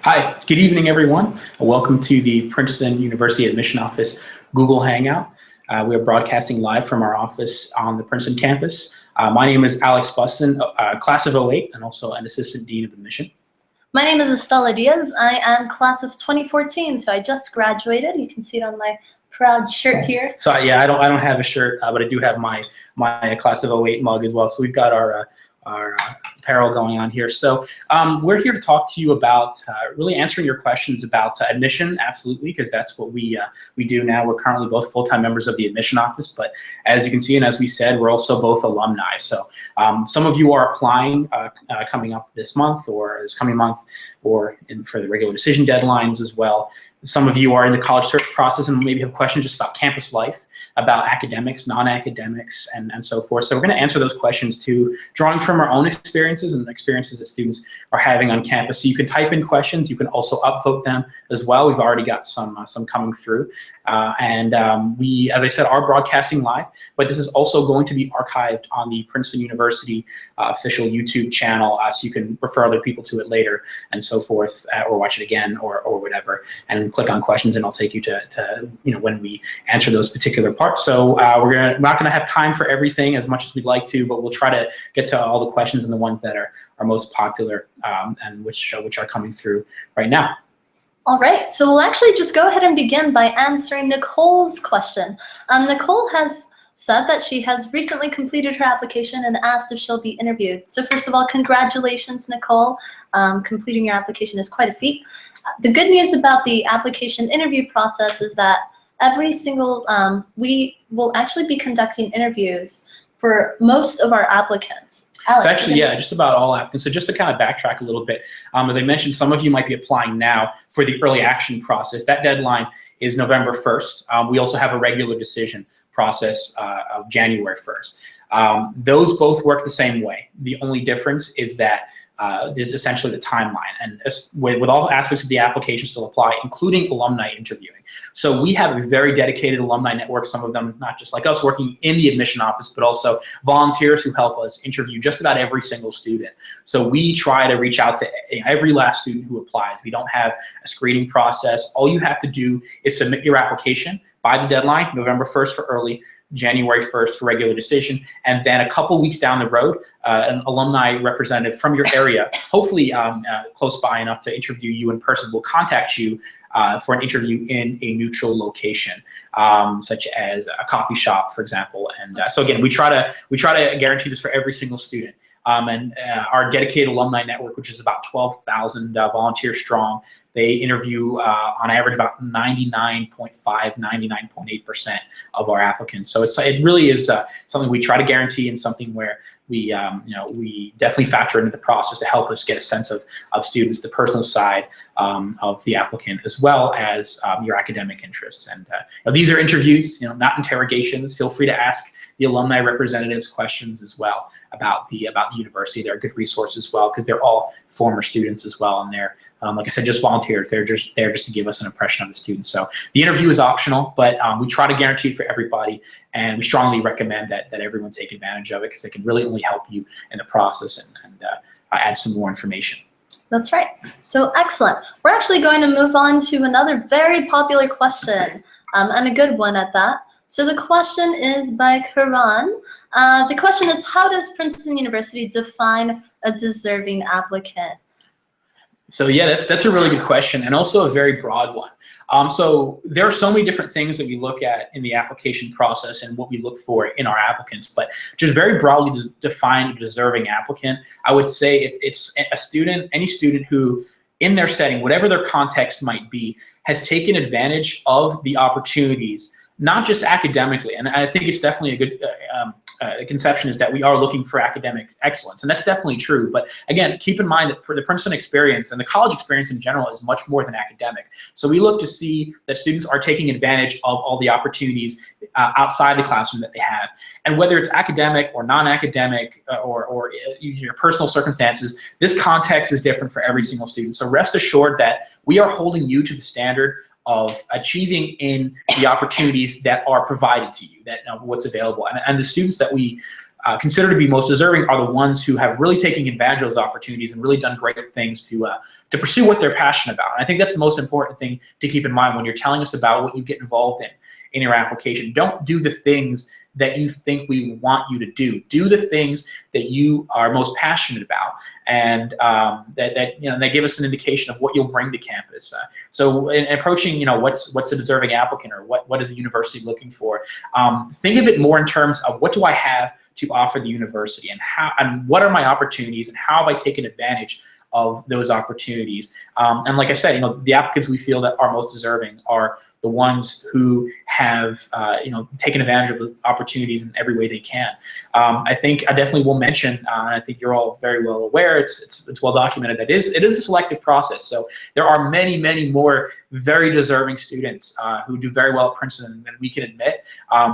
Hi, good evening, everyone. Welcome to the Princeton University Admission Office Google Hangout. We are broadcasting live from our office on the Princeton campus. My name is Alex Buston, class of '08, and also an assistant dean of admission. My name is Estella Diaz. I am class of 2014, so I just graduated. You can see it on my proud shirt here. So yeah, I don't have a shirt, but I do have my class of '08 mug as well. So we've got our apparel going on here. So we're here to talk to you about really answering your questions about admission, absolutely, because that's what we do now. We're currently both full-time members of the admission office, but as you can see, and as we said, we're also both alumni. So some of you are applying coming up this month or this coming month, or for the regular decision deadlines as well. Some of you are in the college search process and maybe have questions just about campus life, about academics, non-academics, and so forth. So we're going to answer those questions too, drawing from our own experiences and experiences that students are having on campus. So you can type in questions. You can also upvote them as well. We've already got some coming through. We, as I said, are broadcasting live, but this is also going to be archived on the Princeton University official YouTube channel, so you can refer other people to it later and so forth, or watch it again or whatever, and click on questions, and I'll take you to when we answer those particular parts. So we're not going to have time for everything as much as we'd like to, but we'll try to get to all the questions and the ones that are most popular and which are coming through right now. All right, so we'll actually just go ahead and begin by answering Nicole's question. Nicole has said that she has recently completed her application and asked if she'll be interviewed. So first of all, congratulations, Nicole. Completing your application is quite a feat. The good news about the application interview process is that every single, we will actually be conducting interviews for most of our applicants. Alex, it's actually, yeah, just about all applicants. So just to kind of backtrack a little bit, as I mentioned, some of you might be applying now for the early action process. That deadline is November 1st. We also have a regular decision process of January 1st. Those both work the same way. The only difference is that there's essentially the timeline, and with all aspects of the application still apply, including alumni interviewing. So we have a very dedicated alumni network, some of them not just like us working in the admission office, but also volunteers who help us interview just about every single student. So we try to reach out to every last student who applies. We don't have a screening process. All you have to do is submit your application by the deadline, November 1st for early, January 1st for regular decision, and then a couple weeks down the road, an alumni representative from your area, hopefully close by enough to interview you in person, will contact you for an interview in a neutral location, such as a coffee shop, for example. And so again, we try to guarantee this for every single student. Our dedicated alumni network, which is about 12,000 volunteers strong, they interview on average about 99.5, 99.8% of our applicants. So it really is something we try to guarantee, and something where we we definitely factor into the process to help us get a sense of students, the personal side of the applicant, as well as your academic interests. And these are interviews, not interrogations. Feel free to ask the alumni representatives questions as well about the university. They're a good resource as well, because they're all former students as well, and they're like I said, just volunteers. They're just there just to give us an impression of the students. So the interview is optional, but we try to guarantee it for everybody, and we strongly recommend that everyone take advantage of it, because they can really only help you in the process and add some more information. That's right. So excellent. We're actually going to move on to another very popular question, and a good one at that. So the question is by Karan. The question is, how does Princeton University define a deserving applicant? So yeah, that's a really good question, and also a very broad one. So there are so many different things that we look at in the application process and what we look for in our applicants, but just very broadly define a deserving applicant, I would say it's a student, any student who, in their setting, whatever their context might be, has taken advantage of the opportunities, not just academically. And I think it's definitely a good conception is that we are looking for academic excellence, and that's definitely true. But again, keep in mind that for the Princeton experience and the college experience in general is much more than academic. So we look to see that students are taking advantage of all the opportunities outside the classroom that they have. And whether it's academic or non-academic or your personal circumstances, this context is different for every single student. So rest assured that we are holding you to the standard of achieving in the opportunities that are provided to you, that what's available. And the students that we consider to be most deserving are the ones who have really taken advantage of those opportunities and really done great things to pursue what they're passionate about. And I think that's the most important thing to keep in mind when you're telling us about what you get involved in your application. Don't do the things that you think we want you to do. Do the things that you are most passionate about, and that give us an indication of what you'll bring to campus. So in approaching, what's a deserving applicant, or what is the university looking for, think of it more in terms of what do I have to offer the university, and what are my opportunities, and how have I taken advantage of those opportunities. And like I said, the applicants we feel that are most deserving are the ones who have taken advantage of those opportunities in every way they can. I think I definitely will mention, and I think you're all very well aware, it's well documented that it is a selective process. So there are many, many more very deserving students who do very well at Princeton than we can admit.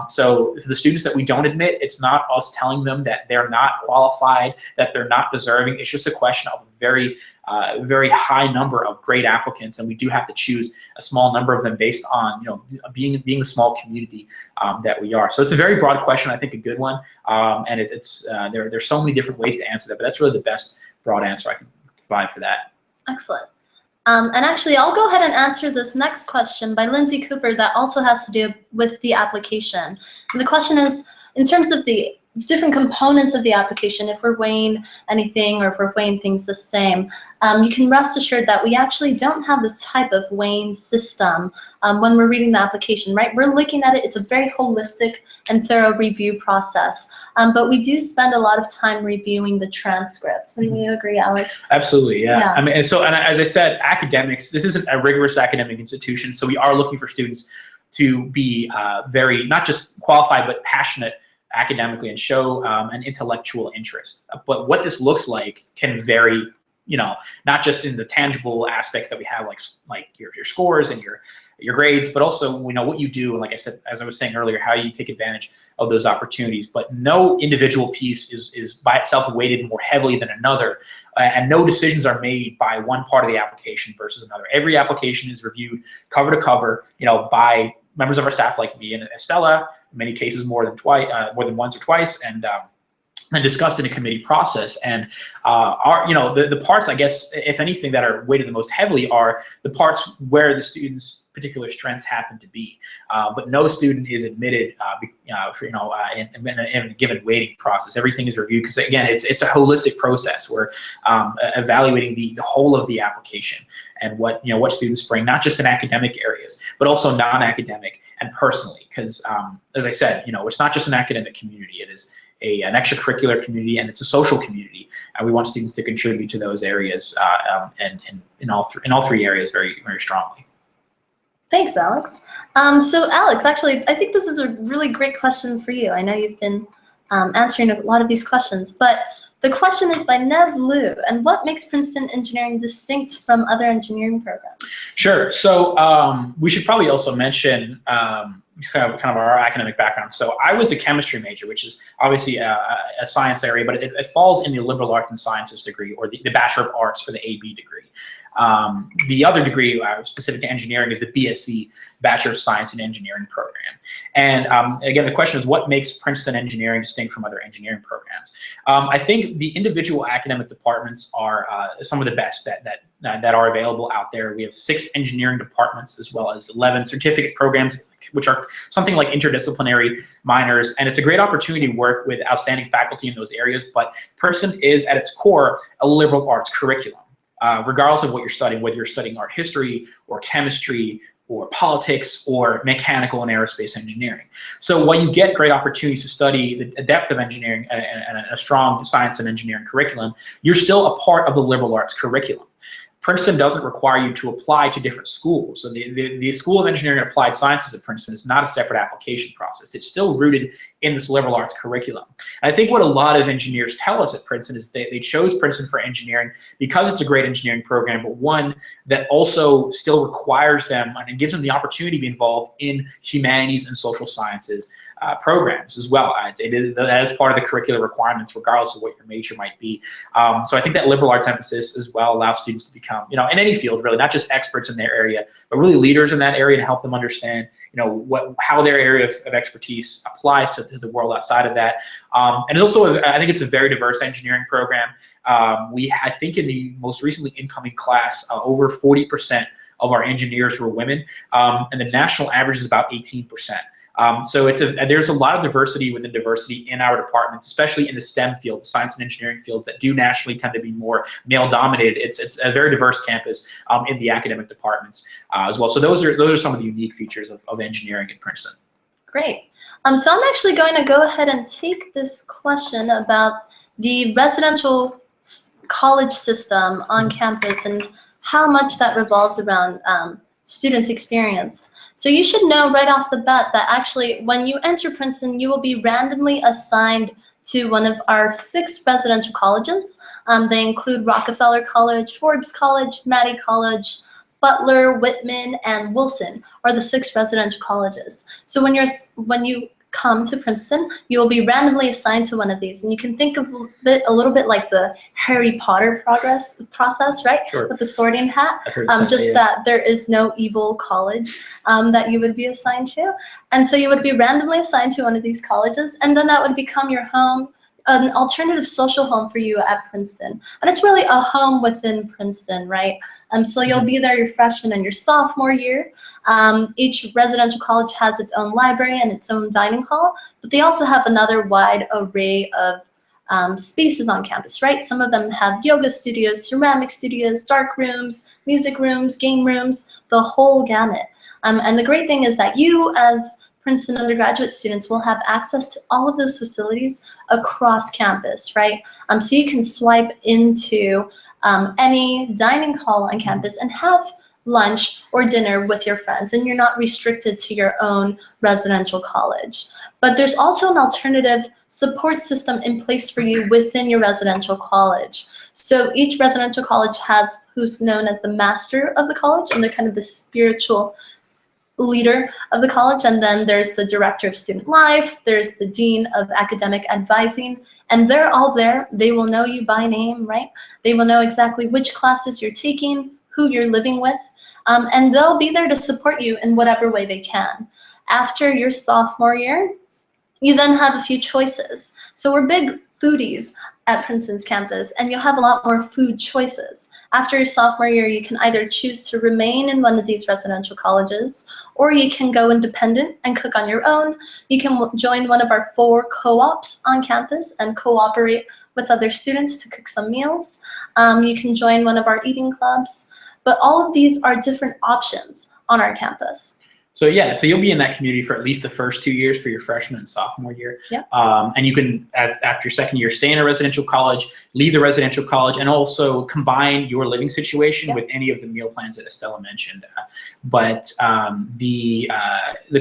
So for the students that we don't admit, it's not us telling them that they're not qualified, that they're not deserving. It's just a question of a very high number of great applicants, and we do have to choose a small number of them based on being the small community that we are. So it's a very broad question, I think a good one, and there's so many different ways to answer that, but that's really the best broad answer I can provide for that. Excellent. And actually, I'll go ahead and answer this next question by Lindsay Cooper that also has to do with the application. And the question is, in terms of the different components of the application, if we're weighing anything, or if we're weighing things the same, you can rest assured that we actually don't have this type of weighing system when we're reading the application, right? We're looking at it, it's a very holistic and thorough review process, but we do spend a lot of time reviewing the transcript. Would you agree, Alex? Absolutely, yeah. I mean, and as I said, academics, this isn't a rigorous academic institution, so we are looking for students to be very, not just qualified, but passionate academically, and show an intellectual interest. But what this looks like can vary, not just in the tangible aspects that we have, like your scores and your grades, but also what you do, and like I said, as I was saying earlier, how you take advantage of those opportunities. But no individual piece is by itself weighted more heavily than another, and no decisions are made by one part of the application versus another. Every application is reviewed cover to cover, by members of our staff like me and Estella, in many cases more than once or twice, and discussed in a committee process. And the parts, I guess, if anything, that are weighted the most heavily are the parts where the student's particular strengths happen to be. But no student is admitted in a given weighting process. Everything is reviewed because, again, it's a holistic process. We're evaluating the whole of the application and what students bring, not just in academic areas, but also non-academic and personally. Because as I said, it's not just an academic community. It is an extracurricular community, and it's a social community, and we want students to contribute to those areas and in all three areas very, very strongly. Thanks, Alex. So Alex, actually, I think this is a really great question for you. I know you've been answering a lot of these questions, but the question is by Nev Liu, and what makes Princeton engineering distinct from other engineering programs? Sure. So we should probably also mention kind of our academic background. So I was a chemistry major, which is obviously a science area, but it falls in the liberal arts and sciences degree, or the Bachelor of Arts, or the AB degree. The other degree specific to engineering is the BSc, Bachelor of Science in Engineering program. And again, the question is, what makes Princeton engineering distinct from other engineering programs? I think the individual academic departments are some of the best that are available out there. We have 6 engineering departments, as well as 11 certificate programs, which are something like interdisciplinary minors. And it's a great opportunity to work with outstanding faculty in those areas. But Princeton is, at its core, a liberal arts curriculum. Regardless of what you're studying, whether you're studying art history or chemistry or politics or mechanical and aerospace engineering. So while you get great opportunities to study the depth of engineering and a strong science and engineering curriculum, you're still a part of the liberal arts curriculum. Princeton doesn't require you to apply to different schools. So the School of Engineering and Applied Sciences at Princeton is not a separate application process. It's still rooted in this liberal arts curriculum. And I think what a lot of engineers tell us at Princeton is they chose Princeton for engineering because it's a great engineering program, but one that also still requires them and gives them the opportunity to be involved in humanities and social sciences programs as well. That is part of the curricular requirements, regardless of what your major might be. So I think that liberal arts emphasis as well allows students to become, in any field really, not just experts in their area, but really leaders in that area, to help them understand, how their area of expertise applies to the world outside of that. And it's also, I think it's a very diverse engineering program. I think in the most recently incoming class, over 40% of our engineers were women, and the national average is about 18%. So there's a lot of diversity within diversity in our departments, especially in the STEM fields, science and engineering fields that do nationally tend to be more male-dominated. It's a very diverse campus in the academic departments as well. So those are some of the unique features of engineering at Princeton. Great. So I'm actually going to go ahead and take this question about the residential college system on campus and how much that revolves around students' experience. So you should know right off the bat that actually when you enter Princeton, you will be randomly assigned to one of our 6 residential colleges. They include Rockefeller College, Forbes College, Mattey College, Butler, Whitman, and Wilson are the 6 residential colleges. So when you come to Princeton, you will be randomly assigned to one of these. And you can think of it a little bit like the Harry Potter process, right? Sure. With the sorting hat. Just that there is no evil college that you would be assigned to. And so you would be randomly assigned to one of these colleges, and then that would become your home, an alternative social home for you at Princeton. And it's really a home within Princeton, right? So you'll be there your freshman and your sophomore year. Each residential college has its own library and its own dining hall, but they also have another wide array of spaces on campus, right? Some of them have yoga studios, ceramic studios, dark rooms, music rooms, game rooms, the whole gamut. And the great thing is that you, as Princeton undergraduate students, will have access to all of those facilities across campus, right? So you can swipe into any dining hall on campus and have lunch or dinner with your friends, and you're not restricted to your own residential college. But there's also an alternative support system in place for you within your residential college. So each residential college has who's known as the master of the college, and they're kind of the spiritual leader of the college, and then there's the director of student life, there's the dean of academic advising, and they're all there. They will know you by name, right? They will know exactly which classes you're taking, who you're living with, and they'll be there to support you in whatever way they can. After your sophomore year, you then have a few choices. So we're big foodies at Princeton's campus, and you'll have a lot more food choices. After your sophomore year, you can either choose to remain in one of these residential colleges, or you can go independent and cook on your own. You can join one of our 4 co-ops on campus and cooperate with other students to cook some meals. You can join one of our eating clubs, but all of these are different options on our campus. So yeah, so you'll be in that community for at least the first 2 years for your freshman and sophomore year. Yep. And you can, after your second year, stay in a residential college, leave the residential college, and also combine your living situation with any of the meal plans that Estella mentioned. But the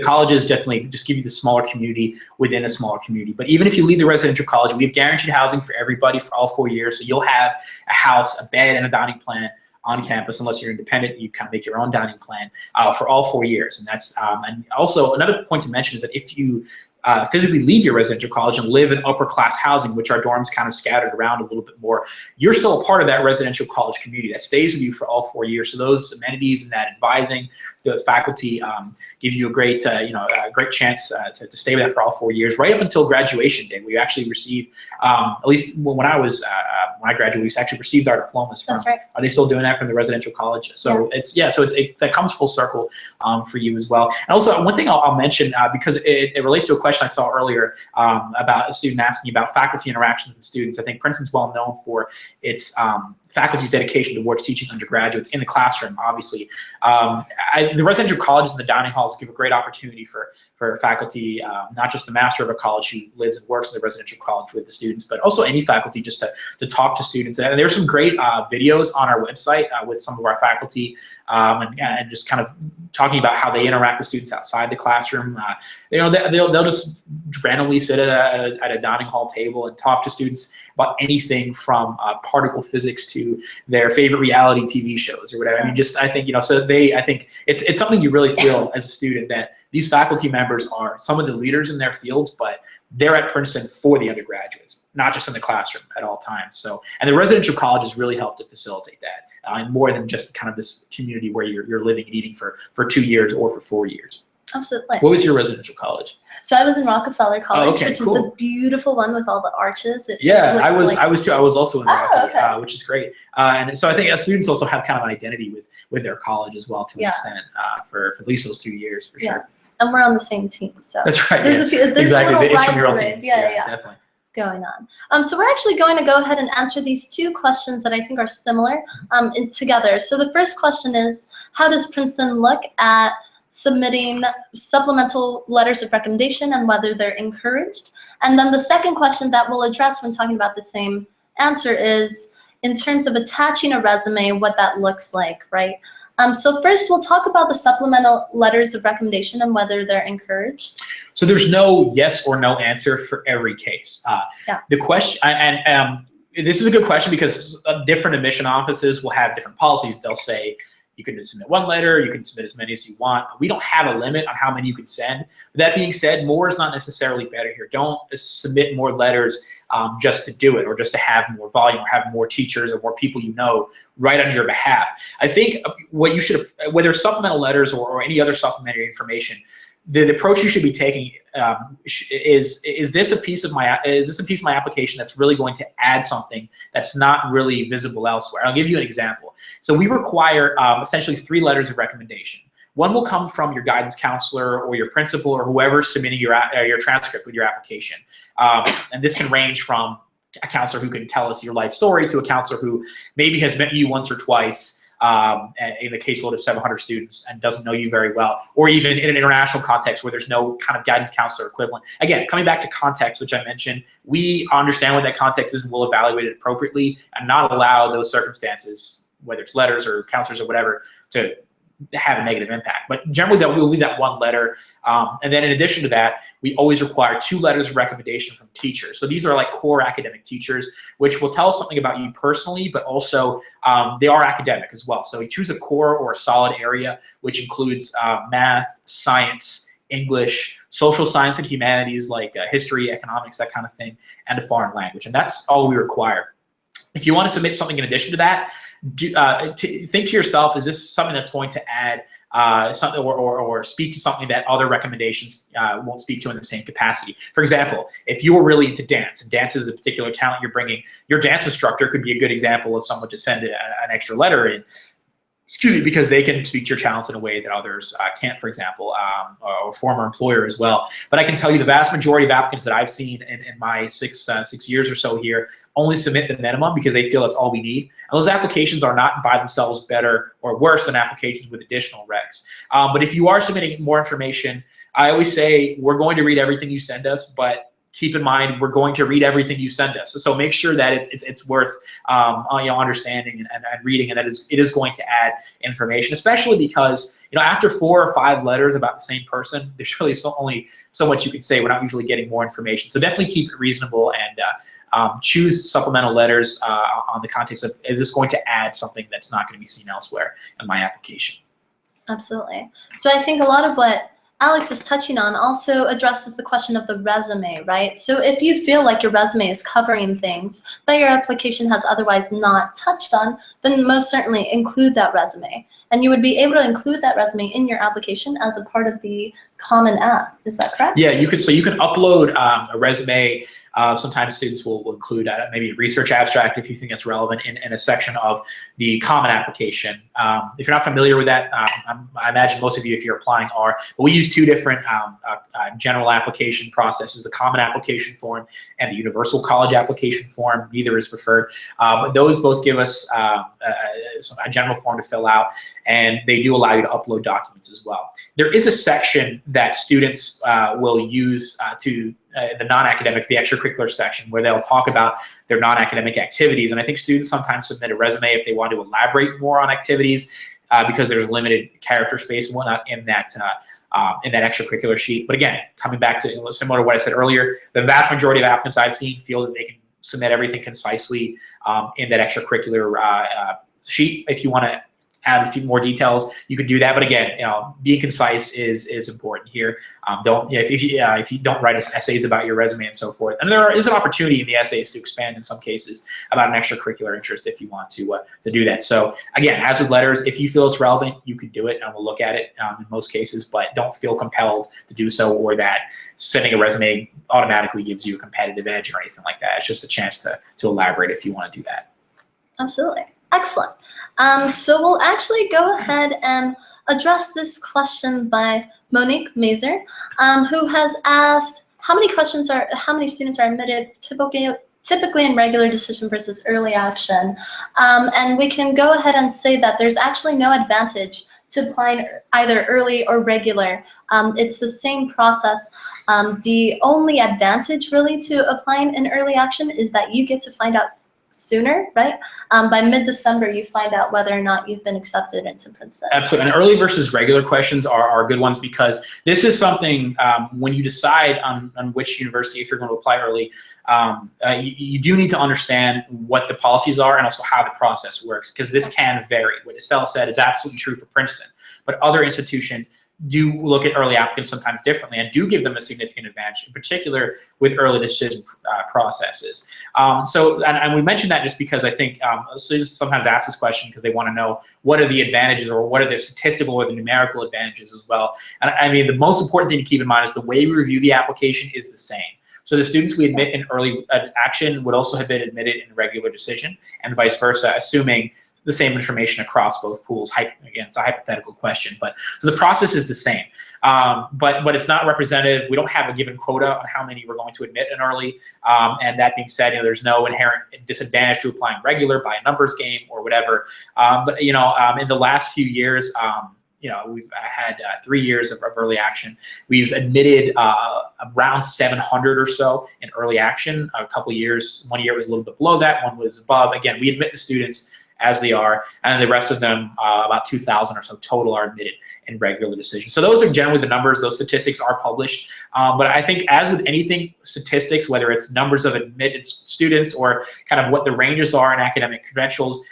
colleges definitely just give you the smaller community within a smaller community. But even if you leave the residential college, we have guaranteed housing for everybody for all 4 years. So you'll have a house, a bed, and a dining plan on campus. Unless you're independent, you kind of make your own dining plan for all 4 years. And that's and also another point to mention is that if you physically leave your residential college and live in upper class housing, which our dorms kind of scattered around a little bit more, you're still a part of that residential college community that stays with you for all 4 years. So those amenities and that advising, those faculty give you a great, a great chance to stay with that for all 4 years, right up until graduation day. We actually received, at least when I graduated, we actually received our diplomas from. That's right. Are they still doing that from the residential college? So that comes full circle for you as well. And also one thing I'll mention because it relates to a question I saw earlier about a student asking about faculty interactions with students. I think Princeton's well known for its faculty's dedication towards teaching undergraduates in the classroom, obviously. The residential colleges and the dining halls give a great opportunity for faculty, not just the master of a college who lives and works in the residential college with the students, but also any faculty just to talk to students. And there's some great videos on our website with some of our faculty and just kind of talking about how they interact with students outside the classroom. They'll just randomly sit at a dining hall table and talk to students about anything from particle physics to their favorite reality TV shows or whatever. I mean, I think it's something you really feel as a student that these faculty members are some of the leaders in their fields, but they're at Princeton for the undergraduates, not just in the classroom at all times. So, and the residential colleges really help to facilitate that, more than just kind of this community where you're living and eating for 2 years or for 4 years. Absolutely. What was your residential college? So I was in Rockefeller College, okay, which cool. is the beautiful one with all the arches. Yeah, I was like... I was too. I was also in Rocky, okay. which is great. And so I think students also have kind of an identity with their college as well to an extent for at least those 2 years for sure. And we're on the same team, so that's right. There's a few. There's exactly. a little The intramural rivalry. teams. Yeah, definitely. Going on. So we're actually going to go ahead and answer these two questions that I think are similar together. So the first question is, how does Princeton look at submitting supplemental letters of recommendation and whether they're encouraged? And then the second question that we'll address when talking about the same answer is, in terms of attaching a resume, what that looks like, right? So first, we'll talk about the supplemental letters of recommendation and whether they're encouraged. So there's no yes or no answer for every case. The question, and this is a good question because different admission offices will have different policies. They'll say you can submit one letter, you can submit as many as you want. We don't have a limit on how many you can send. But that being said, more is not necessarily better here. Don't submit more letters just to do it, or just to have more volume, or have more teachers or more people you know write on your behalf. I think what you should, whether supplemental letters or any other supplementary information, the approach you should be taking is this a piece of my application that's really going to add something that's not really visible elsewhere? I'll give you an example. So we require essentially 3 letters of recommendation. One will come from your guidance counselor or your principal or whoever's submitting your transcript with your application. And this can range from a counselor who can tell us your life story to a counselor who maybe has met you once or twice in the caseload of 700 students and doesn't know you very well, or even in an international context where there's no kind of guidance counselor equivalent. Again, coming back to context, which I mentioned, we understand what that context is and we'll evaluate it appropriately and not allow those circumstances, whether it's letters or counselors or whatever, to have a negative impact. But generally we'll leave that one letter. And then in addition to that, we always require 2 letters of recommendation from teachers. So these are like core academic teachers, which will tell us something about you personally, but also they are academic as well. So you choose a core or a solid area, which includes math, science, English, social science and humanities like history, economics, that kind of thing, and a foreign language. And that's all we require. If you want to submit something in addition to that, think to yourself, is this something that's going to add something or speak to something that other recommendations won't speak to in the same capacity? For example, if you're really into dance, and dance is a particular talent you're bringing, your dance instructor could be a good example of someone to send an extra letter in. Excuse me, because they can speak to your talents in a way that others can't, for example, or former employer as well. But I can tell you the vast majority of applicants that I've seen in my six years or so here only submit the minimum because they feel that's all we need. And those applications are not by themselves better or worse than applications with additional recs. But if you are submitting more information, I always say we're going to read everything you send us, but keep in mind, we're going to read everything you send us. So make sure that it's worth understanding and reading, and that it is going to add information, especially because after 4 or 5 letters about the same person, there's really only so much you can say. We're not usually getting more information. So definitely keep it reasonable and choose supplemental letters on the context of, is this going to add something that's not going to be seen elsewhere in my application? Absolutely. So I think a lot of what Alex is touching on also addresses the question of the resume, right? So if you feel like your resume is covering things that your application has otherwise not touched on, then most certainly include that resume. And you would be able to include that resume in your application as a part of the Common App. Is that correct? Yeah, you can upload a resume. Sometimes students will include maybe a research abstract if you think that's relevant in a section of the Common application. If you're not familiar with that, I imagine most of you, if you're applying, are. But we use 2 different general application processes: the Common application form and the Universal College application form. Neither is preferred. But those both give us a general form to fill out, and they do allow you to upload documents as well. There is a section that students will use the non-academic, the extracurricular section, where they'll talk about their non-academic activities. And I think students sometimes submit a resume if they want to elaborate more on activities because there's limited character space and whatnot in that extracurricular sheet. But again, coming back to similar to what I said earlier, the vast majority of applicants I've seen feel that they can submit everything concisely in that extracurricular sheet. If you want to add a few more details, you could do that. But again, being concise is important here. If you don't write essays about your resume and so forth, and there is an opportunity in the essays to expand in some cases about an extracurricular interest if you want to do that. So again, as with letters, if you feel it's relevant, you could do it, and we'll look at it in most cases. But don't feel compelled to do so, or that sending a resume automatically gives you a competitive edge or anything like that. It's just a chance to elaborate if you want to do that. Absolutely. Excellent. So we'll actually go ahead and address this question by Monique Mazer, who has asked how many students are admitted typically in regular decision versus early action. And we can go ahead and say that there's actually no advantage to applying either early or regular. It's the same process. The only advantage really to applying in early action is that you get to find out sooner, right? By mid-December, you find out whether or not you've been accepted into Princeton. Absolutely. And early versus regular questions are good ones, because this is something when you decide on which university, if you're going to apply early, you do need to understand what the policies are and also how the process works, because this can vary. What Estelle said is absolutely true for Princeton, but other institutions do look at early applicants sometimes differently and do give them a significant advantage, in particular with early decision processes. And we mentioned that just because I think students sometimes ask this question because they want to know what are the advantages, or what are the statistical or the numerical advantages as well. And I mean, the most important thing to keep in mind is the way we review the application is the same. So the students we admit in early action would also have been admitted in regular decision, and vice versa, assuming the same information across both pools. Again, it's a hypothetical question, but so the process is the same. But it's not representative. We don't have a given quota on how many we're going to admit in early. And that being said, there's no inherent disadvantage to applying regular by a numbers game or whatever. But in the last few years, we've had 3 years of early action. We've admitted around 700 or so in early action. A couple years, 1 year was a little bit below that, one was above. Again, we admit the students as they are, and the rest of them, about 2,000 or so total, are admitted in regular decision. So those are generally the numbers. Those statistics are published. But I think, as with anything, statistics, whether it's numbers of admitted students or kind of what the ranges are in academic credentials,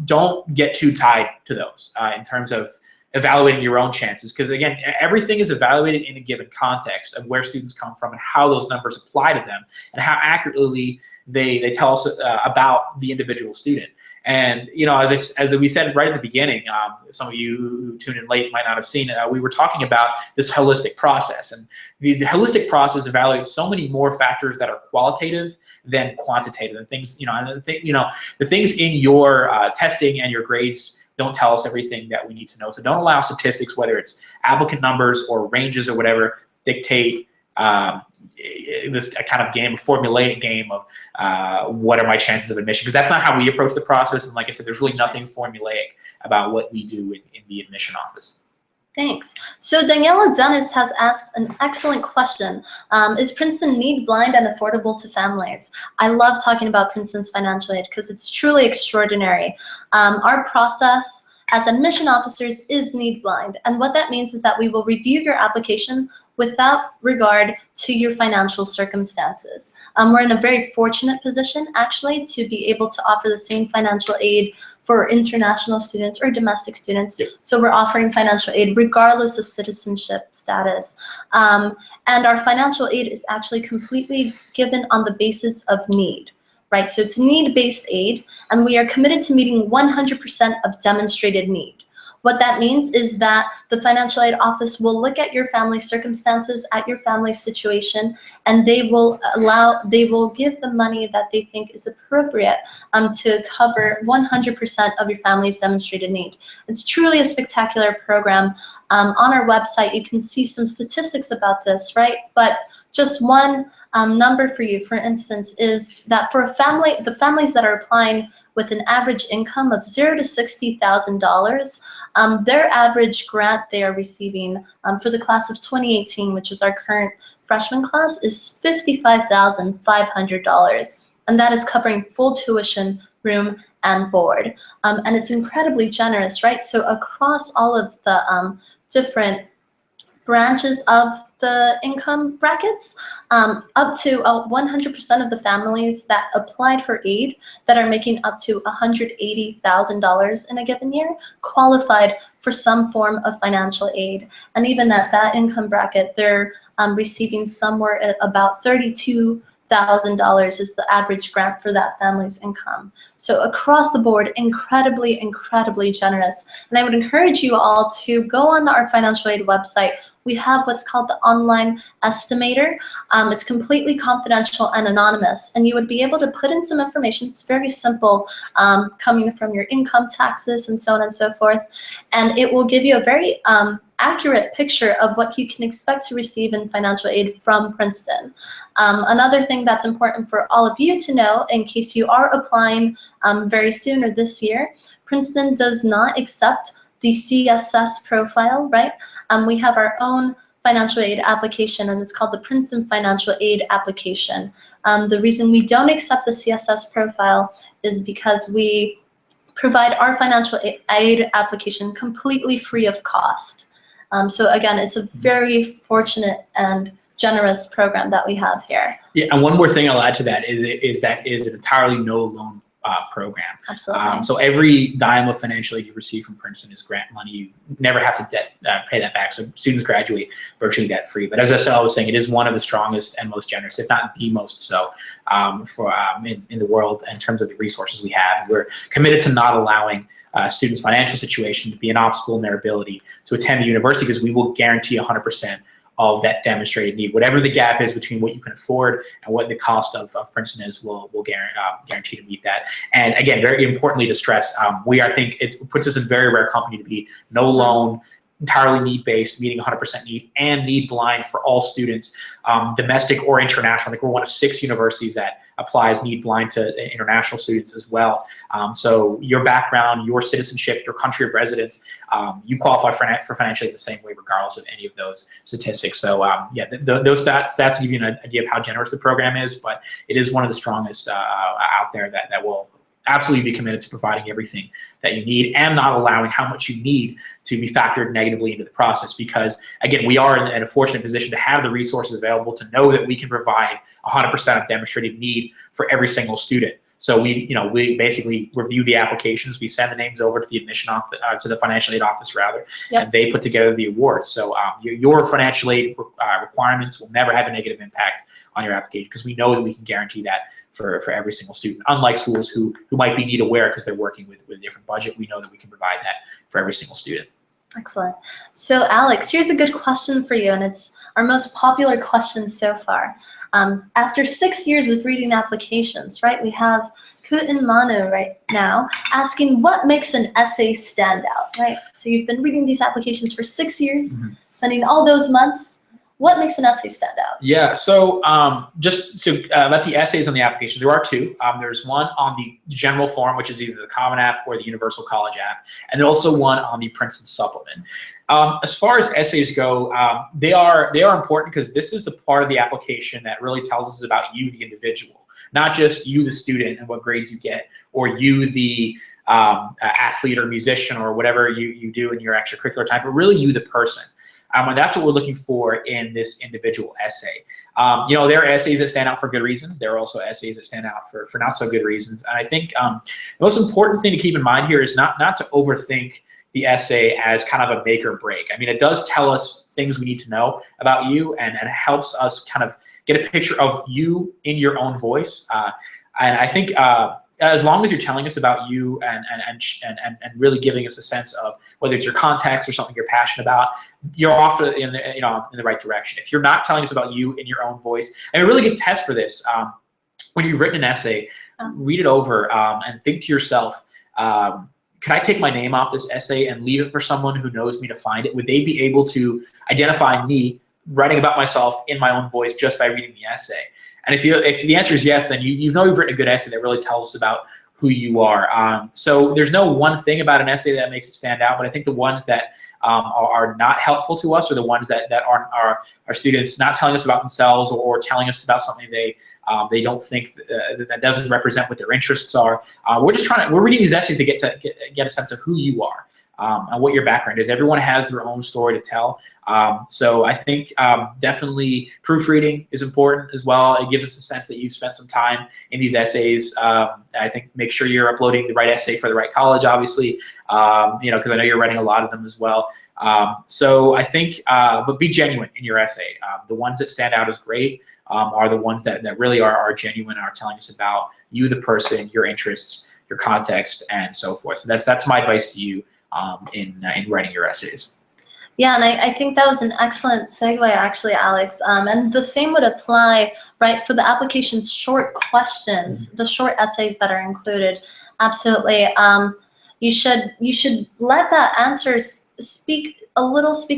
don't get too tied to those in terms of evaluating your own chances, because again, everything is evaluated in a given context of where students come from and how those numbers apply to them and how accurately they tell us about the individual student. And as we said right at the beginning, some of you who tuned in late might not have seen it. We were talking about this holistic process, and the holistic process evaluates so many more factors that are qualitative than quantitative. And things, the things in your testing and your grades don't tell us everything that we need to know. So don't allow statistics, whether it's applicant numbers or ranges or whatever, dictate this kind of game, a formulaic game of what are my chances of admission, because that's not how we approach the process. And like I said, there's really nothing formulaic about what we do in the admission office. Thanks. So Daniela Dennis has asked an excellent question. Is Princeton need blind and affordable to families? I love talking about Princeton's financial aid because it's truly extraordinary. Our process as admission officers is need blind. And what that means is that we will review your application without regard to your financial circumstances. We're in a very fortunate position, actually, to be able to offer the same financial aid for international students or domestic students. Yep. So we're offering financial aid regardless of citizenship status. And our financial aid is actually completely given on the basis of need. Right, so it's need-based aid, and we are committed to meeting 100% of demonstrated need. What that means is that the financial aid office will look at your family's circumstances, at your family's situation, and they will give the money that they think is appropriate to cover 100% of your family's demonstrated need. It's truly a spectacular program. On our website, you can see some statistics about this, right? But just one number for you, for instance, is that for the families that are applying with an average income of $0 to $60,000, their average grant they are receiving for the class of 2018, which is our current freshman class, is $55,500, and that is covering full tuition, room, and board. And it's incredibly generous, right? So across all of the different branches of the income brackets, up to 100% of the families that applied for aid that are making up to $180,000 in a given year qualified for some form of financial aid. And even at that income bracket, they're receiving somewhere at about $32,000 is the average grant for that family's income. So across the board, incredibly, incredibly generous. And I would encourage you all to go on our financial aid website. We have what's called the online estimator. It's completely confidential and anonymous, and you would be able to put in some information. It's very simple, coming from your income taxes and so on and so forth, and it will give you a very accurate picture of what you can expect to receive in financial aid from Princeton. Another thing that's important for all of you to know, in case you are applying very soon or this year, Princeton does not accept the CSS profile, right? We have our own financial aid application, and it's called the Princeton Financial Aid Application. The reason we don't accept the CSS profile is because we provide our financial aid application completely free of cost. So again, it's a very fortunate and generous program that we have here. Yeah, and one more thing I'll add to that is that is an entirely no loan program. Absolutely. So every dime of financial aid you receive from Princeton is grant money. You never have to pay that back. So students graduate virtually debt free. But as I was saying, it is one of the strongest and most generous, if not the most so, in the world in terms of the resources we have. We're committed to not allowing students' financial situation to be an obstacle in their ability to attend the university, because we will guarantee 100% of that demonstrated need. Whatever the gap is between what you can afford and what the cost of Princeton is, we'll guarantee to meet that. And again, very importantly to stress, I think it puts us in very rare company to be no loan, entirely need-based, meeting 100% need, and need blind for all students, domestic or international. I think we're one of 6 universities that applies need blind to international students as well. So your background, your citizenship, your country of residence, you qualify for financial aid the same way regardless of any of those statistics. So yeah, those stats give you an idea of how generous the program is, but it is one of the strongest out there that will absolutely be committed to providing everything that you need and not allowing how much you need to be factored negatively into the process, because again, we are in a fortunate position to have the resources available to know that we can provide 100% of demonstrated need for every single student. So we basically review the applications, we send the names over to the admission office, to the financial aid office rather, Yep. and they put together the awards. So your financial aid requirements will never have a negative impact on your application, because we know that we can guarantee that for every single student. Unlike schools who might be need aware because they're working with a different budget, we know that we can provide that for every single student. Excellent. So Alex, here's a good question for you, and it's our most popular question so far. After 6 years of reading applications, right, we have Kut and Manu right now asking what makes an essay stand out, right? So you've been reading these applications for 6 years, spending all those months. What makes an essay stand out? Yeah, so just to let the essays on the application, there are 2. There's one on the general form, which is either the Common App or the Universal College App, and then also one on the Princeton Supplement. As far as essays go, they are important because this is the part of the application that really tells us about you, the individual, not just you, the student, and what grades you get, or you, the athlete or musician or whatever you do in your extracurricular time, but really you, the person. And that's what we're looking for in this individual essay. There are essays that stand out for good reasons. There are also essays that stand out for not so good reasons. And I think the most important thing to keep in mind here is not to overthink the essay as kind of a make or break. I mean, it does tell us things we need to know about you, and it helps us kind of get a picture of you in your own voice. And I think as long as you're telling us about you and really giving us a sense of whether it's your context or something you're passionate about, you're off in the right direction. If you're not telling us about you in your own voice, and a really good test for this, when you've written an essay, read it over and think to yourself, could I take my name off this essay and leave it for someone who knows me to find it? Would they be able to identify me writing about myself in my own voice just by reading the essay? And if the answer is yes, then you know you've written a good essay that really tells us about who you are. So there's no one thing about an essay that makes it stand out, but I think the ones that are not helpful to us, or the ones that aren't our students not telling us about themselves, or telling us about something they don't think that doesn't represent what their interests are. We're reading these essays to get a sense of who you are. and what your background is. Everyone has their own story to tell. So I think definitely proofreading is important as well. It gives us a sense that you've spent some time in these essays. I think make sure you're uploading the right essay for the right college, obviously, because I know you're writing a lot of them as well. So I think, but be genuine in your essay. The ones that stand out as great are the ones that really are genuine and are telling us about you, the person, your interests, your context, and so forth. So that's my advice to you in writing your essays. Yeah, and I think that was an excellent segue, actually, Alex. And the same would apply, right, for the application's short questions, the short essays that are included. Absolutely. You should let that answer speak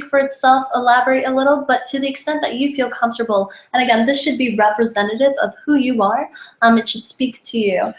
for itself, elaborate a little, but to the extent that you feel comfortable. And again, this should be representative of who you are. It should speak to you.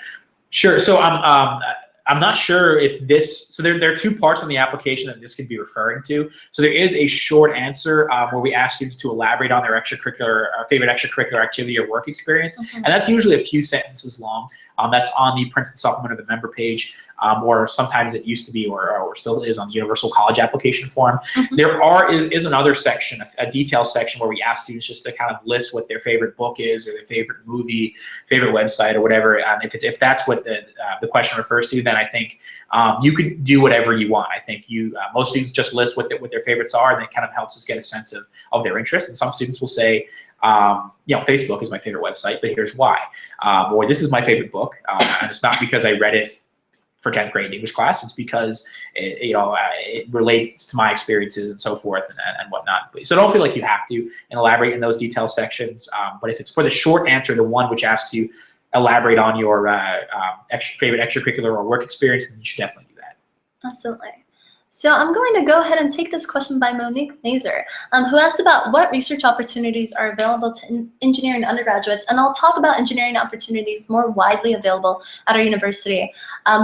Sure. So I'm not sure if this, so there are two parts in the application that this could be referring to. So there is a short answer where we ask students to elaborate on their favorite extracurricular activity or work experience. And that's usually a few sentences long. That's on the Princeton Supplemental, the member page, or sometimes it used to be or still is on the Universal College application form. There is another section, a detail section, where we ask students just to kind of list what their favorite book is, or their favorite movie, favorite website, or whatever. If that's what the question refers to, then I think you could do whatever you want. I think most students just list what their favorites are, and that kind of helps us get a sense of their interest. And some students will say, Facebook is my favorite website, but here's why. Or this is my favorite book, and it's not because I read it for 10th grade English class. It's because it relates to my experiences and so forth and whatnot. So don't feel like you have to elaborate in those detail sections. But if it's for the short answer, the one which asks you elaborate on your favorite extracurricular or work experience, then you should definitely do that. Absolutely. So I'm going to go ahead and take this question by Monique Mazer, who asked about what research opportunities are available to engineering undergraduates, and I'll talk about engineering opportunities more widely available at our university.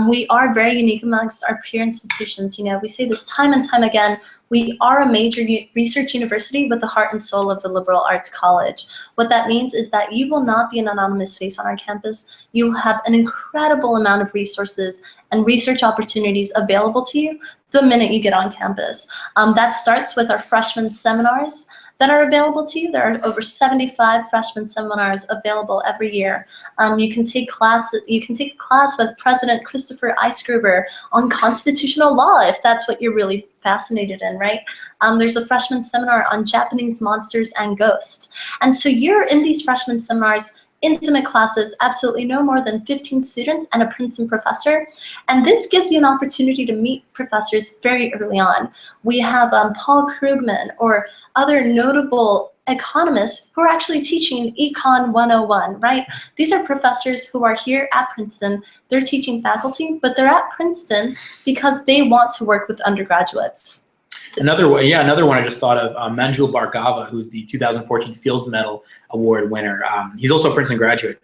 We are very unique amongst our peer institutions. We say this time and time again. We are a major research university with the heart and soul of a liberal arts college. What that means is that you will not be an anonymous face on our campus. You have an incredible amount of resources and research opportunities available to you the minute you get on campus. That starts with our freshman seminars that are available to you. There are over 75 freshman seminars available every year. You can take a class with President Christopher Eisgruber on constitutional law, if that's what you're really fascinated in, right? There's a freshman seminar on Japanese monsters and ghosts. And so you're in these freshman seminars, intimate classes, absolutely no more than 15 students and a Princeton professor. And this gives you an opportunity to meet professors very early on. We have Paul Krugman or other notable economists who are actually teaching Econ 101, right? These are professors who are here at Princeton. They're teaching faculty, but they're at Princeton because they want to work with undergraduates. Another one I just thought of, Manjul Bhargava, who's the 2014 Fields Medal Award winner. He's also a Princeton graduate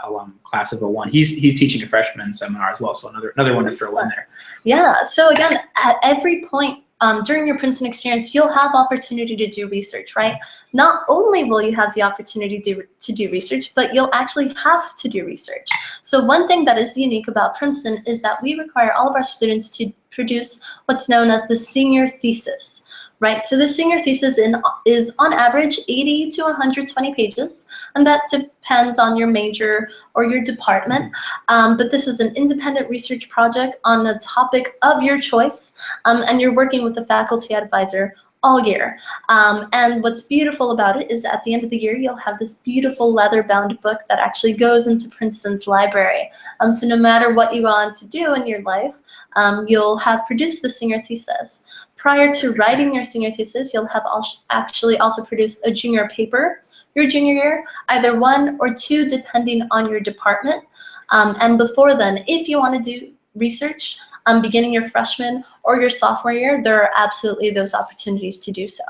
alum, class of 01. He's teaching a freshman seminar as well, so another one to throw in there. Yeah, so again, at every point during your Princeton experience, you'll have opportunity to do research, right? Not only will you have the opportunity to do research, but you'll actually have to do research. So one thing that is unique about Princeton is that we require all of our students to produce what's known as the senior thesis, right? So the senior thesis is on average 80 to 120 pages, and that depends on your major or your department. But this is an independent research project on a topic of your choice, and you're working with the faculty advisor all year. And what's beautiful about it is at the end of the year, you'll have this beautiful leather-bound book that actually goes into Princeton's library. So no matter what you want to do in your life, you'll have produced the senior thesis. Prior to writing your senior thesis, you'll have actually also produced a junior paper your junior year, either 1 or 2 depending on your department. And before then, if you want to do research, beginning your freshman or your sophomore year, there are absolutely those opportunities to do so.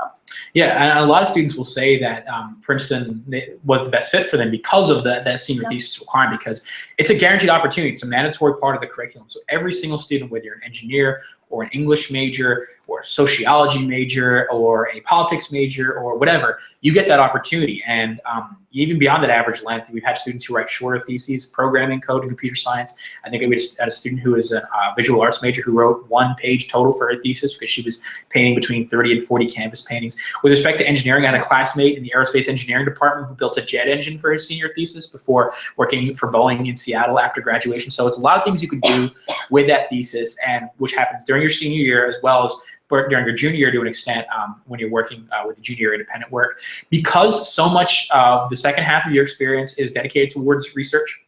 Yeah, and a lot of students will say that Princeton was the best fit for them because of that senior thesis requirement, because it's a guaranteed opportunity. It's a mandatory part of the curriculum. So every single student, whether you're an engineer or an English major or a sociology major or a politics major or whatever, you get that opportunity. And even beyond that average length, we've had students who write shorter theses, programming, code, and computer science. I think we had a student who is a visual arts major who wrote 1-page application total for her thesis because she was painting between 30 and 40 canvas paintings. With respect to engineering, I had a classmate in the aerospace engineering department who built a jet engine for his senior thesis before working for Boeing in Seattle after graduation. So it's a lot of things you can do with that thesis, and which happens during your senior year as well as during your junior year to an extent when you're working with the junior independent work. Because so much of the second half of your experience is dedicated towards research,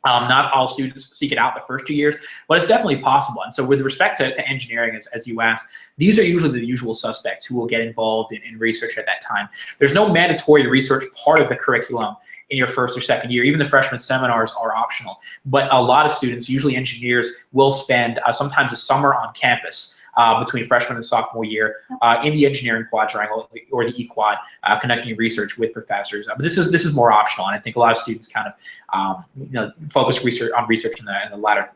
not all students seek it out the first 2 years, but it's definitely possible. And so with respect to engineering, as you asked, these are usually the usual suspects who will get involved in research at that time. There's no mandatory research part of the curriculum in your first or second year. Even the freshman seminars are optional. But a lot of students, usually engineers, will spend sometimes a summer on campus between freshman and sophomore year in the engineering quadrangle or the E-Quad, conducting research with professors. But this is more optional, and I think a lot of students kind of focus on research in the latter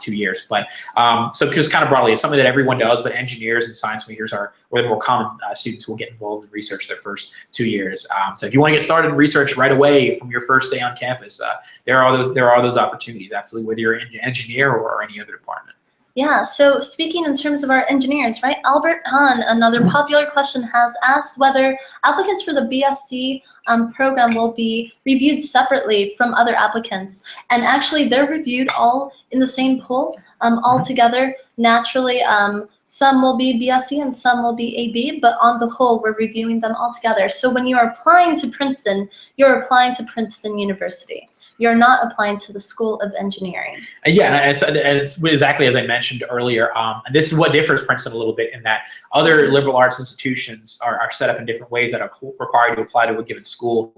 2 years. But so because kind of broadly, it's something that everyone does, but engineers and science majors are the more common students who will get involved in research their first 2 years. So if you want to get started in research right away from your first day on campus, there are those opportunities, absolutely, whether you're an engineer or any other department. Yeah, so speaking in terms of our engineers, right? Albert Hahn, another popular question, has asked whether applicants for the BSc program will be reviewed separately from other applicants. And actually, they're reviewed all in the same pool, all together. Naturally, some will be BSc and some will be AB, but on the whole, we're reviewing them all together. So when you are applying to Princeton, you're applying to Princeton University. You're not applying to the School of Engineering. Yeah, and it's exactly as I mentioned earlier. And this is what differs Princeton a little bit in that other liberal arts institutions are set up in different ways that are required to apply to a given school.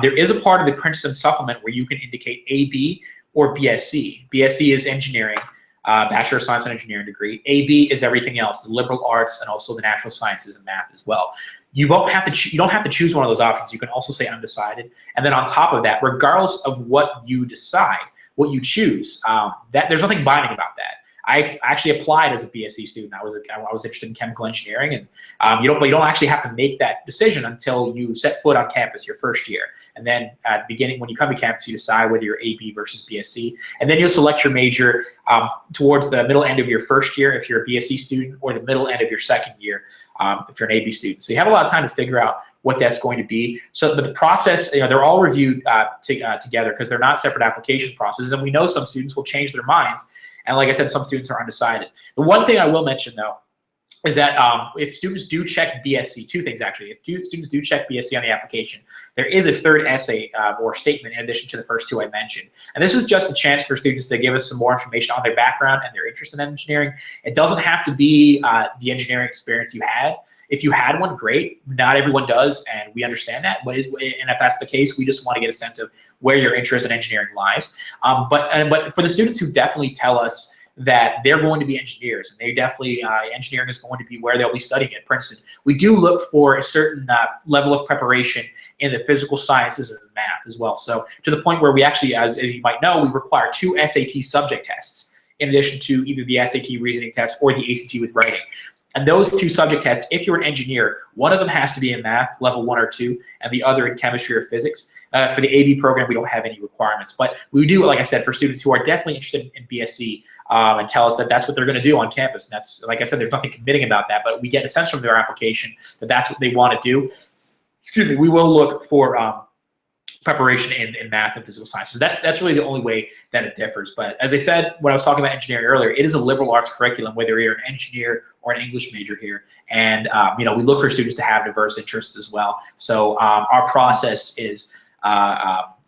There is a part of the Princeton supplement where you can indicate AB or BSc. BSc is engineering, Bachelor of Science and Engineering degree. AB is everything else, the liberal arts and also the natural sciences and math as well. You don't have to choose one of those options. You can also say undecided. And then on top of that, regardless of what you decide, what you choose, there's nothing binding about that. I actually applied as a BSc student. I was interested in chemical engineering, and you don't actually have to make that decision until you set foot on campus your first year. And then at the beginning, when you come to campus, you decide whether you're AB versus BSc, and then you'll select your major towards the middle end of your first year if you're a BSc student, or the middle end of your second year if you're an AB student. So you have a lot of time to figure out what that's going to be. So, but the process, they're all reviewed together because they're not separate application processes, and we know some students will change their minds. And like I said, some students are undecided. The one thing I will mention, though, is that if students do check BSc, two things actually. If students do check BSc on the application, there is a third essay or statement in addition to the first two I mentioned. And this is just a chance for students to give us some more information on their background and their interest in engineering. It doesn't have to be the engineering experience you had. If you had one, great. Not everyone does, and we understand that. And if that's the case, we just want to get a sense of where your interest in engineering lies. But for the students who definitely tell us that they're going to be engineers, and they definitely, engineering is going to be where they'll be studying at Princeton, we do look for a certain level of preparation in the physical sciences and math as well. So to the point where we actually, as you might know, we require 2 SAT subject tests in addition to either the SAT reasoning test or the ACT with writing. And those 2 subject tests, if you're an engineer, one of them has to be in math, level 1 or 2, and the other in chemistry or physics. For the AB program, we don't have any requirements. But we do, like I said, for students who are definitely interested in BSc and tell us that that's what they're going to do on campus. And that's, like I said, there's nothing committing about that, but we get a sense from their application that that's what they want to do. Excuse me, we will look for preparation in math and physical sciences. That's really the only way that it differs. But as I said when I was talking about engineering earlier, it is a liberal arts curriculum, whether you're an engineer or an English major here. And we look for students to have diverse interests as well. So our process is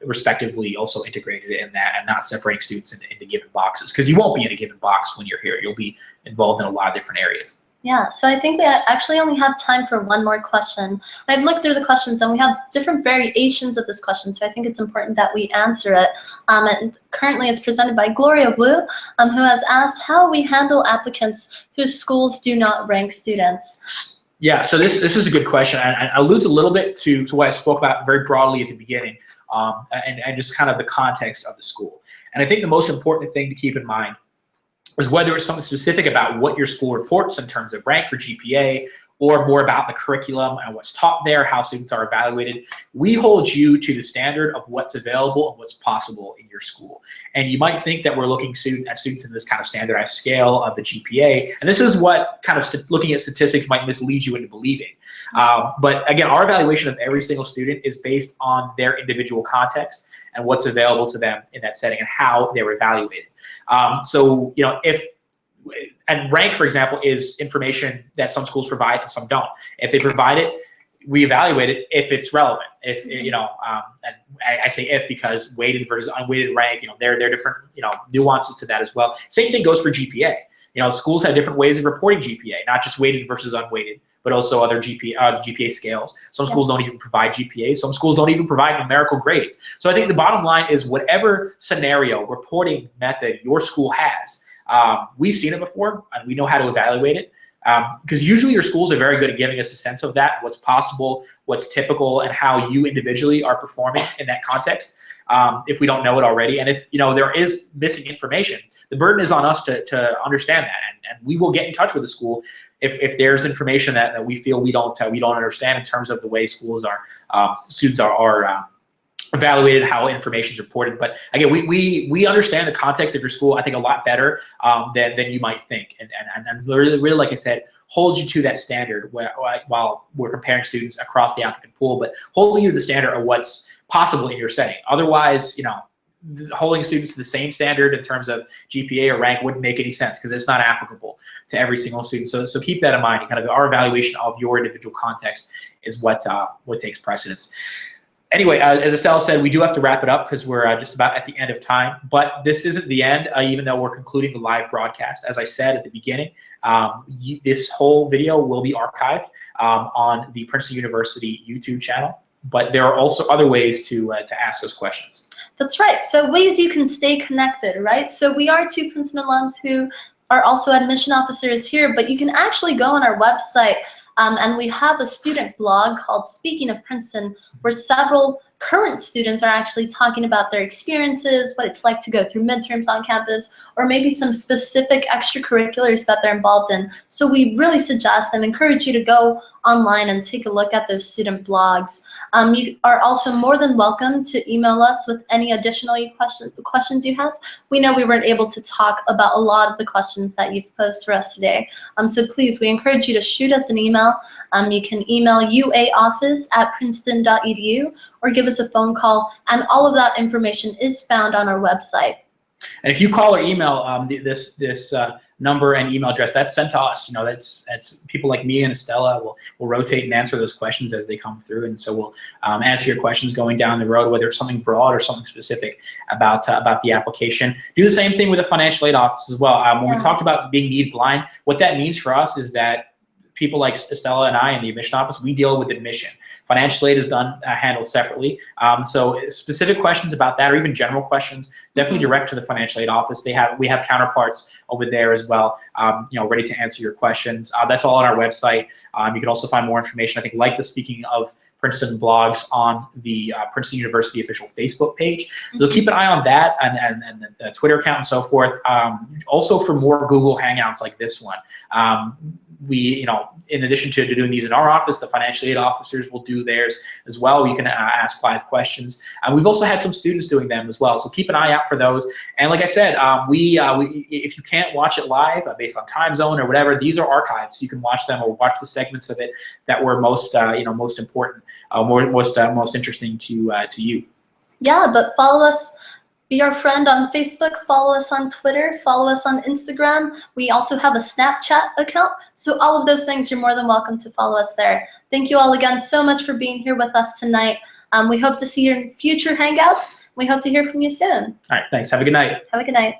respectively also integrated in that, and not separating students into given boxes, because you won't be in a given box when you're here. You'll be involved in a lot of different areas. Yeah, so I think we actually only have time for one more question. I've looked through the questions, and we have different variations of this question, so I think it's important that we answer it. And currently it's presented by Gloria Wu, who has asked how we handle applicants whose schools do not rank students. Yeah, so this is a good question, and it alludes a little bit to what I spoke about very broadly at the beginning, and just kind of the context of the school. And I think the most important thing to keep in mind is whether it's something specific about what your school reports in terms of rank for GPA, or more about the curriculum and what's taught there, how students are evaluated, we hold you to the standard of what's available and what's possible in your school. And you might think that we're looking at students in this kind of standardized scale of the GPA, and this is what kind of looking at statistics might mislead you into believing. But again, our evaluation of every single student is based on their individual context and what's available to them in that setting and how they're evaluated. So, you know, and rank, for example, is information that some schools provide and some don't. If they provide it, we evaluate it if it's relevant. If, you know, and I say if because weighted versus unweighted rank, you know, there are different, you know, nuances to that as well. Same thing goes for GPA. You know, schools have different ways of reporting GPA, not just weighted versus unweighted, but also other GPA scales. Some schools don't even provide GPA. Some schools don't even provide numerical grades. So I think the bottom line is whatever scenario, reporting method your school has, we've seen it before and we know how to evaluate it. Because usually your schools are very good at giving us a sense of that, what's possible, what's typical, and how you individually are performing in that context. If we don't know it already, and if, you know, there is missing information, the burden is on us to understand that, and we will get in touch with the school if there's information that we feel we don't understand in terms of the way schools are students are evaluated, how information is reported. But again, we understand the context of your school, I think, a lot better than you might think, and really, like I said, hold you to that standard while we're comparing students across the applicant pool, but holding you to the standard of what's possible in your setting. Otherwise, you know, holding students to the same standard in terms of GPA or rank wouldn't make any sense because it's not applicable to every single student. So keep that in mind. Kind of our evaluation of your individual context is what takes precedence. Anyway, as Estella said, we do have to wrap it up because we're just about at the end of time. But this isn't the end, even though we're concluding the live broadcast. As I said at the beginning, this whole video will be archived on the Princeton University YouTube channel. But there are also other ways to ask us questions. That's right. So ways you can stay connected, right? So we are two Princeton alums who are also admission officers here, but you can actually go on our website and we have a student blog called Speaking of Princeton, where several current students are actually talking about their experiences, what it's like to go through midterms on campus, or maybe some specific extracurriculars that they're involved in. So we really suggest and encourage you to go online and take a look at those student blogs. You are also more than welcome to email us with any additional questions you have. We know we weren't able to talk about a lot of the questions that you've posed for us today. So please, we encourage you to shoot us an email. You can email uaoffice@princeton.edu or give us a phone call, and all of that information is found on our website. And if you call or email this number and email address, that's sent to us. You know, that's people like me and Estella will rotate and answer those questions as they come through, and so we'll answer your questions going down the road, whether it's something broad or something specific about the application. Do the same thing with the financial aid office as well. When we talked about being need blind, what that means for us is that people like Estella and I in the admission office, we deal with admission. Financial aid is handled separately. So specific questions about that, or even general questions, definitely direct to the financial aid office. We have counterparts over there as well, you know, ready to answer your questions. That's all on our website. You can also find more information, I think, like the Speaking of Princeton blogs on the Princeton University official Facebook page. So keep an eye on that and the Twitter account and so forth. Also for more Google Hangouts like this one. We, you know, in addition to doing these in our office, the financial aid officers will do theirs as well. You can ask live questions. We've also had some students doing them as well, so keep an eye out for those. And like I said, if you can't watch it live based on time zone or whatever, these are archives. You can watch them or watch the segments of it that were most, you know, most important, most interesting to you. Yeah, but follow us. Be our friend on Facebook, follow us on Twitter, follow us on Instagram. We also have a Snapchat account. So all of those things, you're more than welcome to follow us there. Thank you all again so much for being here with us tonight. We hope to see you in future Hangouts. We hope to hear from you soon. All right, thanks. Have a good night. Have a good night.